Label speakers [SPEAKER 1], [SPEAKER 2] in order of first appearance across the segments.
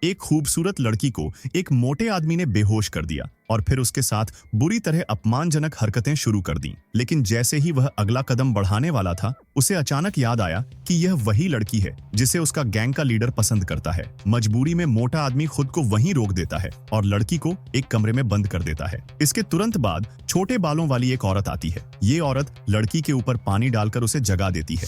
[SPEAKER 1] एक खूबसूरत लड़की को एक मोटे आदमी ने बेहोश कर दिया और फिर उसके साथ बुरी तरह अपमानजनक हरकतें शुरू कर दी। लेकिन जैसे ही वह अगला कदम बढ़ाने वाला था, उसे अचानक याद आया कि यह वही लड़की है जिसे उसका गैंग का लीडर पसंद करता है। मजबूरी में मोटा आदमी खुद को वहीं रोक देता है और लड़की को एक कमरे में बंद कर देता है। इसके तुरंत बाद छोटे बालों वाली एक औरत आती है। ये औरत लड़की के ऊपर पानी डालकर उसे जगा देती है।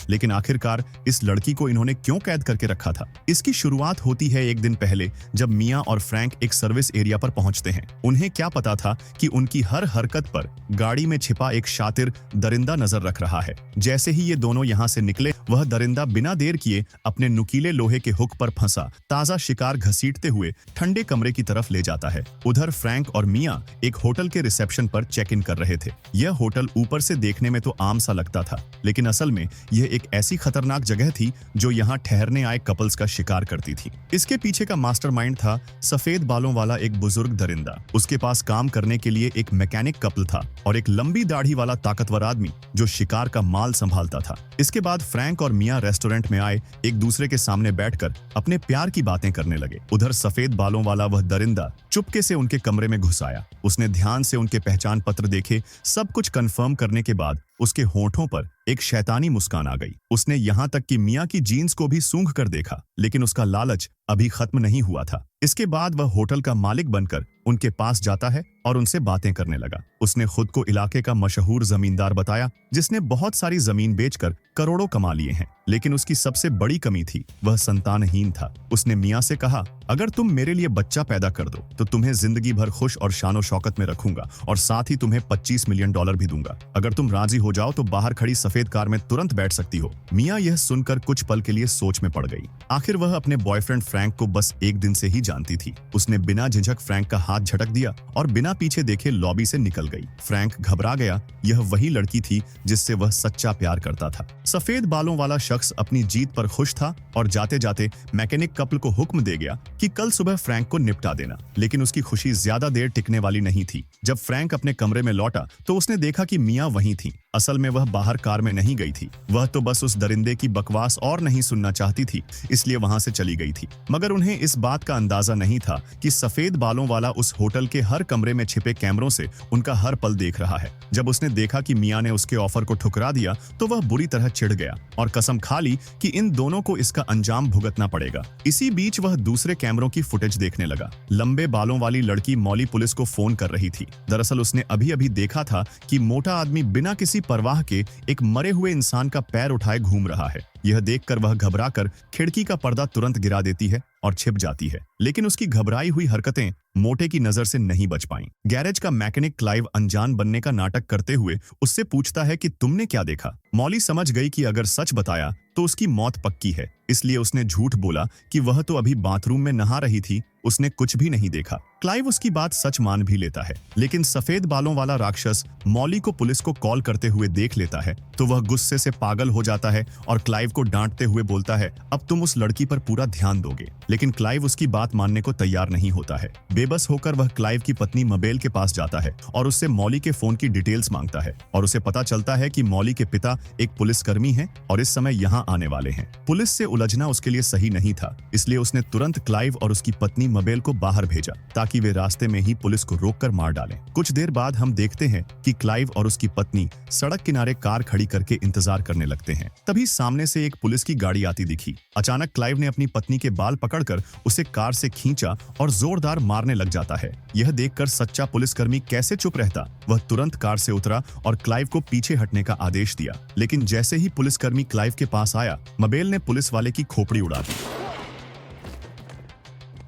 [SPEAKER 1] लेकिन आखिरकार इस लड़की को इन्होंने क्यों कैद करके रखा था? इसकी शुरुआत होती है एक दिन पहले, जब मिया और फ्रैंक एक सर्विस एरिया पर पहुंचते हैं। उन्हें क्या पता था कि उनकी हर हरकत पर गाड़ी में छिपा एक शातिर दरिंदा नजर रख रहा है। जैसे ही ये दोनों यहाँ से निकले, वह दरिंदा बिना देर किए अपने नुकीले लोहे के हुक पर फंसा ताजा शिकार घसीटते हुए ठंडे कमरे की तरफ ले जाता है। उधर फ्रैंक और मिया एक होटल के रिसेप्शन पर चेक इन कर रहे थे। यह होटल ऊपर से देखने में तो आम सा लगता था, लेकिन असल में यह एक ऐसी खतरनाक जगह थी जो यहाँ ठहरने आए कपल्स का शिकार करती थी। इसके पीछे का मास्टरमाइंड था सफेद बालों वाला एक बुजुर्ग दरिंदा। उसके पास काम करने के लिए एक मैकेनिक कपल था और एक लंबी दाढ़ी वाला ताकतवर आदमी जो शिकार का माल संभालता था। इसके बाद फ्रैंक और मिया रेस्टोरेंट में आए, एक दूसरे के सामने बैठकर अपने प्यार की बातें करने लगे। उधर सफेद बालों वाला वह दरिंदा चुपके से उनके कमरे में घुस आया। उसने ध्यान से उनके पहचान पत्र देखे। सब कुछ कंफर्म करने के बाद उसके होठों पर एक शैतानी मुस्कान आ गई। उसने यहाँ तक कि मिया की जीन्स को भी सूंघ कर देखा, लेकिन उसका लालच अभी खत्म नहीं हुआ था। इसके बाद वह होटल का मालिक बनकर उनके पास जाता है और उनसे बातें करने लगा। उसने खुद को इलाके का मशहूर जमींदार बताया, जिसने बहुत सारी जमीन बेचकर करोड़ों कमा लिए हैं। लेकिन उसकी सबसे बड़ी कमी थी, वह संतानहीन था। उसने मिया से कहा, अगर तुम मेरे लिए बच्चा पैदा कर दो तो तुम्हें जिंदगी भर खुश और शानो शौकत में रखूंगा और साथ ही तुम्हें $25 मिलियन भी दूंगा। अगर तुम राजी हो जाओ तो बाहर खड़ी सफेद कार में तुरंत बैठ सकती हो। मिया यह सुनकर कुछ पल के लिए सोच में पड़ गई। आखिर वह अपने बॉयफ्रेंड फ्रैंक को बस एक दिन से ही जानती थी। उसने बिना झिझक फ्रैंक का हाथ झटक दिया और बिना पीछे देखे लॉबी से निकल गई। फ्रैंक घबरा गया। यह वही लड़की थी जिससे वह सच्चा प्यार करता था। सफेद बालों वाला शख्स अपनी जीत पर खुश था और जाते जाते मैकेनिक कपल को हुक्म दे गया कि कल सुबह फ्रैंक को निपटा देना। लेकिन उसकी खुशी ज्यादा देर टिकने वाली नहीं थी। जब फ्रैंक अपने कमरे में लौटा तो उसने देखा कि मिया वहीं थी। असल में वह बाहर कार में नहीं गई थी। वह तो बस उस दरिंदे की बकवास और नहीं सुनना चाहती थी, इसलिए वहां से चली गई थी। मगर उन्हें इस बात का अंदाजा नहीं था कि सफेद बालों वाला उस होटल के हर कमरे में छिपे कैमरों से उनका हर पल देख रहा है। जब उसने देखा कि मिया ने उसके ऑफर को ठुकरा दिया तो वह बुरी तरह चिढ़ गया और कसम खा ली कि इन दोनों को इसका अंजाम भुगतना पड़ेगा। इसी बीच वह दूसरे कैमरों की फुटेज देखने लगा। लंबे बालों वाली लड़की मौली पुलिस को फोन कर रही थी। दरअसल उसने अभी अभी देखा था कि मोटा आदमी बिना किसी परवाह के एक मरे हुए इंसान का पैर उठाए घूम रहा है। यह देखकर वह घबराकर खिड़की का पर्दा तुरंत गिरा देती है और छिप जाती है। लेकिन उसकी घबराई हुई हरकतें मोटे की नजर से नहीं बच पाईं। गैरेज का मैकेनिक क्लाइव अनजान बनने का नाटक करते हुए उससे पूछता है कि तुमने क्या देखा। मौली समझ गई कि अगर सच बताया तो उसकी मौत पक्की है, इसलिए उसने झूठ बोला कि वह तो अभी बाथरूम में नहा रही थी, उसने कुछ भी नहीं देखा। क्लाइव उसकी बात सच मान भी लेता है, लेकिन सफेद बालों वाला राक्षस मौली को पुलिस को कॉल करते हुए देख लेता है तो वह गुस्से से पागल हो जाता है और क्लाइव को डांटते हुए बोलता है, अब तुम उस लड़की पर पूरा ध्यान दोगे। लेकिन क्लाइव उसकी बात मानने को तैयार नहीं होता है। बेबस होकर वह क्लाइव की पत्नी मबेल के पास जाता है और उससे मौली के फोन की डिटेल्स मांगता है और उसे पता चलता है कि मौली के पिता एक पुलिसकर्मी हैं और इस समय यहाँ आने वाले हैं। पुलिस से उलझना उसके लिए सही नहीं था, इसलिए उसने तुरंत क्लाइव और उसकी पत्नी मबेल को बाहर भेजा ताकि वे रास्ते में ही पुलिस को रोककर मार डालें। कुछ देर बाद हम देखते हैं कि क्लाइव और उसकी पत्नी सड़क किनारे कार खड़ी करके इंतजार करने लगते हैं। तभी सामने से एक पुलिस की गाड़ी आती दिखी। अचानक क्लाइव ने अपनी पत्नी के बाल पकड़कर उसे कार से खींचा और जोरदार मारने लग जाता है। यह देखकर सच्चा पुलिसकर्मी कैसे चुप रहता। वह तुरंत कार से उतरा और क्लाइव को पीछे हटने का आदेश दिया। लेकिन जैसे ही पुलिसकर्मी क्लाइव के पास आया, मबेल ने पुलिस वाले की खोपड़ी उड़ा दी।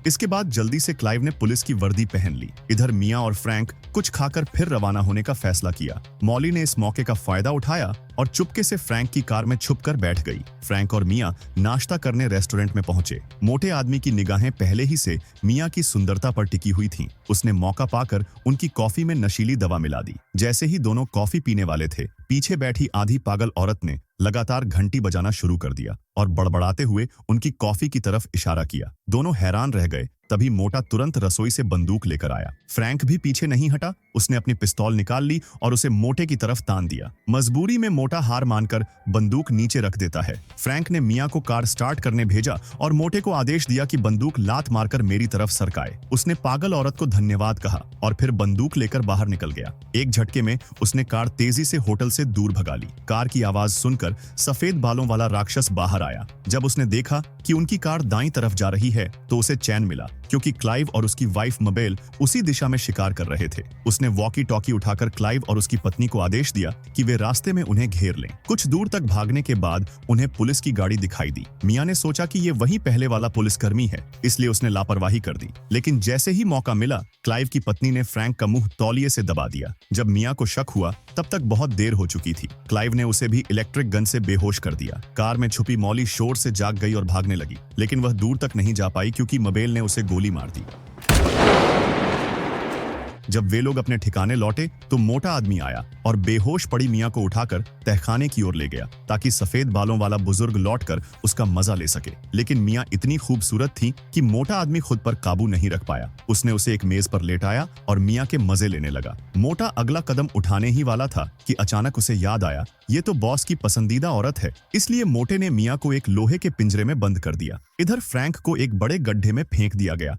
[SPEAKER 1] इसके बाद जल्दी से क्लाइव ने पुलिस की वर्दी पहन ली। इधर मिया और फ्रैंक कुछ खाकर फिर रवाना होने का फैसला किया। मौली ने इस मौके का फायदा उठाया और चुपके से फ्रैंक की कार में छुपकर बैठ गई। फ्रैंक और मिया नाश्ता करने रेस्टोरेंट में पहुंचे। मोटे आदमी की निगाहें पहले ही से मिया की सुंदरता पर टिकी हुई थीं। उसने मौका पाकर उनकी कॉफी में नशीली दवा मिला दी। जैसे ही दोनों कॉफी पीने वाले थे, पीछे बैठी आधी पागल औरत ने लगातार घंटी बजाना शुरू कर दिया और बड़बड़ाते हुए उनकी कॉफी की तरफ इशारा किया। दोनों हैरान रह गए तभी मोटा तुरंत रसोई से बंदूक लेकर आया। फ्रैंक भी पीछे नहीं हटा, उसने अपनी पिस्तौल निकाल ली और उसे मोटे की तरफ तान दिया। मजबूरी में मोटा हार मानकर बंदूक नीचे रख देता है। फ्रैंक ने मियां को कार स्टार्ट करने भेजा और मोटे को आदेश दिया कि बंदूक लात मारकर मेरी तरफ सरकाए। उसने पागल औरत को धन्यवाद कहा और फिर बंदूक लेकर बाहर निकल गया। एक झटके में उसने कार तेजी से होटल से दूर भगा ली। कार की आवाज सुनकर सफेद बालों वाला राक्षस बाहर आया। जब उसने देखा कि उनकी कार दाईं तरफ जा रही है तो उसे चैन मिला, क्योंकि क्लाइव और उसकी वाइफ मबेल उसी दिशा में शिकार कर रहे थे। उसने वॉकी टॉकी उठाकर क्लाइव और उसकी पत्नी को आदेश दिया कि वे रास्ते में उन्हें घेर लें। कुछ दूर तक भागने के बाद उन्हें पुलिस की गाड़ी दिखाई दी। मियां ने सोचा कि ये वही पहले वाला पुलिसकर्मी है, इसलिए उसने लापरवाही कर दी। लेकिन जैसे ही मौका मिला, क्लाइव की पत्नी ने फ्रैंक का मुंह तौलिए से दबा दिया। जब मियां को शक हुआ तब तक बहुत देर हो चुकी थी। क्लाइव ने उसे भी इलेक्ट्रिक गन से बेहोश कर दिया। कार में छुपी मॉली शोर से जाग गई और भागने लगी, लेकिन वह दूर तक नहीं जा पाई क्योंकि मबेल ने उसे गोली मार दी। जब वे लोग अपने ठिकाने लौटे तो मोटा आदमी आया और बेहोश पड़ी मियां को उठाकर तहखाने की ओर ले गया, ताकि सफेद बालों वाला बुजुर्ग लौटकर उसका मजा ले सके। लेकिन मियां इतनी खूबसूरत थी कि मोटा आदमी खुद पर काबू नहीं रख पाया। उसने उसे एक मेज पर लेटाया और मियां के मजे लेने लगा। मोटा अगला कदम उठाने ही वाला था कि अचानक उसे याद आया, ये तो बॉस की पसंदीदा औरत है। इसलिए मोटे ने मियां को एक लोहे के पिंजरे में बंद कर दिया। इधर फ्रैंक को एक बड़े गड्ढे में फेंक दिया गया,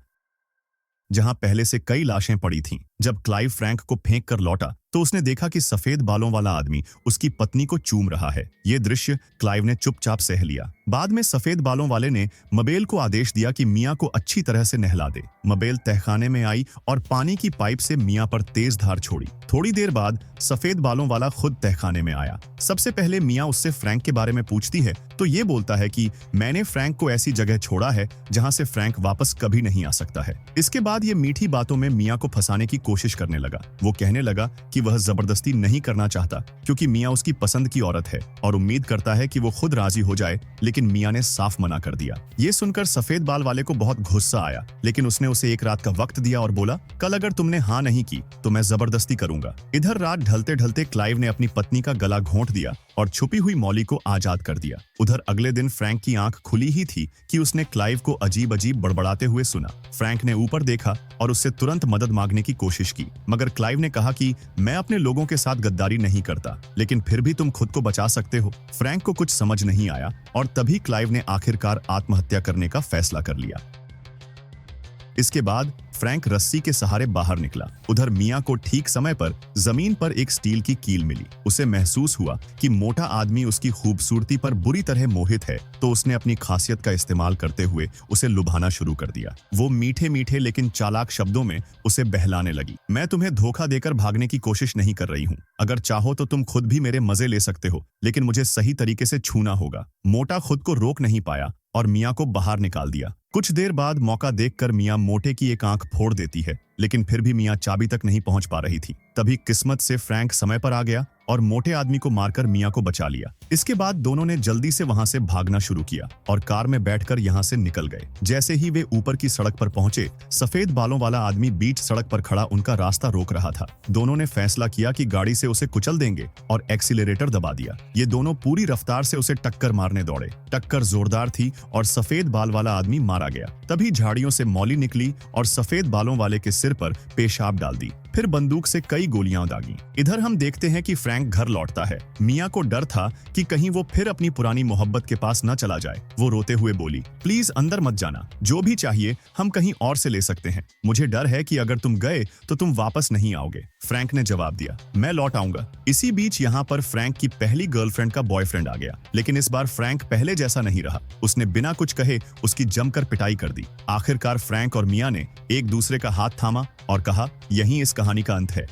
[SPEAKER 1] जहां पहले से कई लाशें पड़ी थीं। जब क्लाइव फ्रैंक को फेंक कर लौटा तो उसने देखा कि सफेद बालों वाला आदमी उसकी पत्नी को चूम रहा है। ये दृश्य क्लाइव ने चुपचाप सह लिया। बाद में सफेद बालों वाले ने मबेल को आदेश दिया कि मियां को अच्छी तरह से नहला दे। मबेल तहखाने में आई और पानी की पाइप से मियां पर तेज धार छोड़ी। थोड़ी देर बाद सफेद बालों वाला खुद तहखाने में आया। सबसे पहले मियां उससे फ्रैंक के बारे में पूछती है तो ये बोलता है कि मैंने फ्रैंक को ऐसी जगह छोड़ा है जहां से फ्रैंक वापस कभी नहीं आ सकता है। इसके बाद ये मीठी बातों में मियां को फंसाने की कोशिश करने लगा। वो कहने लगा कि वह जबरदस्ती नहीं करना चाहता क्योंकि मियां उसकी पसंद की औरत है और उम्मीद करता है कि वो खुद राजी हो जाए, लेकिन मियां ने साफ मना कर दिया। ये सुनकर सफेद बाल वाले को बहुत गुस्सा आया, लेकिन उसने उसे एक रात का वक्त दिया और बोला, कल अगर तुमने हाँ नहीं की तो मैं जबरदस्ती करूंगा। इधर रात ढलते ढलते क्लाइव ने अपनी पत्नी का गला घोंट दिया और छुपी हुई मॉली को आजाद कर दिया। उधर अगले दिन फ्रैंक की आंख खुली ही थी कि उसने क्लाइव को अजीब अजीब बड़बड़ाते हुए सुना। फ्रैंक ने ऊपर देखा और उससे तुरंत मदद मांगने की कोशिश की, मगर क्लाइव ने कहा कि मैं अपने लोगों के साथ गद्दारी नहीं करता, लेकिन फिर भी तुम खुद को बचा सकते हो। फ्रैंक को कुछ समझ नहीं आया और तभी क्लाइव ने आखिरकार आत्महत्या करने का फैसला कर लिया। इसके बाद फ्रैंक रस्सी के सहारे बाहर निकला। उधर मियां को ठीक समय पर जमीन पर एक स्टील की कील मिली। उसे महसूस हुआ कि मोटा आदमी उसकी खूबसूरती पर बुरी तरह मोहित है, तो उसने अपनी खासियत का इस्तेमाल करते हुए उसे लुभाना शुरू कर दिया। वो मीठे मीठे लेकिन चालाक शब्दों में उसे बहलाने लगी। मैं तुम्हें धोखा देकर भागने की कोशिश नहीं कर रही हूँ। अगर चाहो तो तुम खुद भी मेरे मजे ले सकते हो, लेकिन मुझे सही तरीके से छूना होगा। मोटा खुद को रोक नहीं पाया और मियां को बाहर निकाल दिया। कुछ देर बाद मौका देखकर मियां मोटे की एक आंख फोड़ देती है, लेकिन फिर भी मियां चाबी तक नहीं पहुंच पा रही थी। तभी किस्मत से फ्रैंक समय पर आ गया और मोटे आदमी को मारकर मियां को बचा लिया। इसके बाद दोनों ने जल्दी से वहां से भागना शुरू किया और कार में बैठकर यहां से निकल गए। जैसे ही वे ऊपर की सड़क पर पहुंचे, सफेद बालों वाला आदमी बीच सड़क पर खड़ा उनका रास्ता रोक रहा था। दोनों ने फैसला किया कि गाड़ी से उसे कुचल देंगे और एक्सीलरेटर दबा दिया। ये दोनों पूरी रफ्तार से उसे टक्कर मारने दौड़े। टक्कर जोरदार थी और सफेद बाल वाला आदमी मारा गया। तभी झाड़ियों से मौली निकली और सफेद बालों वाले के सिर पर पेशाब डाल दी। फिर बंदूक से कई गोलियां दागी। इधर हम देखते हैं कि फ्रैंक घर लौटता है। मियां को डर था कि कहीं वो फिर अपनी पुरानी मोहब्बत के पास न चला जाए। वो रोते हुए बोली, प्लीज अंदर मत जाना, जो भी चाहिए हम कहीं और से ले सकते हैं। मुझे डर है कि अगर तुम गए तो तुम वापस नहीं आओगे। फ्रैंक ने जवाब दिया, मैं लौट आऊंगा। इसी बीच यहाँ पर फ्रैंक की पहली गर्लफ्रेंड का बॉयफ्रेंड आ गया, लेकिन इस बार फ्रैंक पहले जैसा नहीं रहा। उसने बिना कुछ कहे उसकी जमकर पिटाई कर दी। आखिरकार फ्रैंक और मियां ने एक दूसरे का हाथ थामा और कहा, यहीं इस कहानी का अंत है।